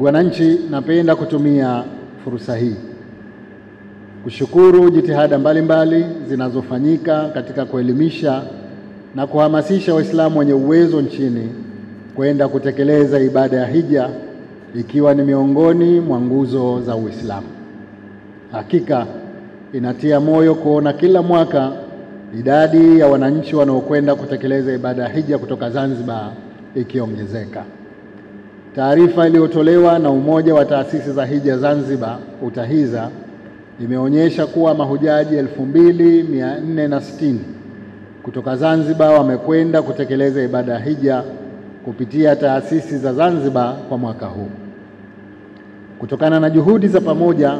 Ndugu wananchi, napenda kutumia fursa hii kushukuru jitihada mbalimbali zinazofanyika katika kuelimisha na kuhamasisha Waislamu wenye uwezo nchini kwenda kutekeleza ibada ya hija, ikiwa ni miongoni mwa nguzo za Uislamu. Hakika inatia moyo kuona kila mwaka idadi ya wananchi wanaokwenda kutekeleza ibada ya hija kutoka Zanzibar ikiongezeka. Taarifa iliyotolewa na Umoja wa Taasisi za Hija Zanzibar UTAHIZA imeonyesha kuwa mahujaji 2460 kutoka Zanzibar wamekwenda kutekeleza ibada ya hija kupitia taasisi za Zanzibar kwa mwaka huu. Kutokana na juhudi za pamoja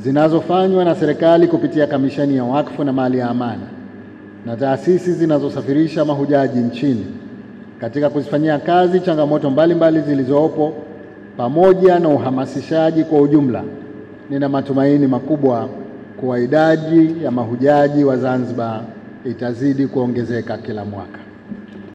zinazofanywa na serikali kupitia Kamisheni ya Wakfu na Mali ya Amana na taasisi zinazosafirisha mahujaji nchini katika kuzifanyia kazi changamoto mbalimbali zilizopo pamoja na uhamasishaji kwa ujumla, nina matumaini makubwa kuwa idadi ya mahujaji wa Zanzibar itazidi kuongezeka kila mwaka.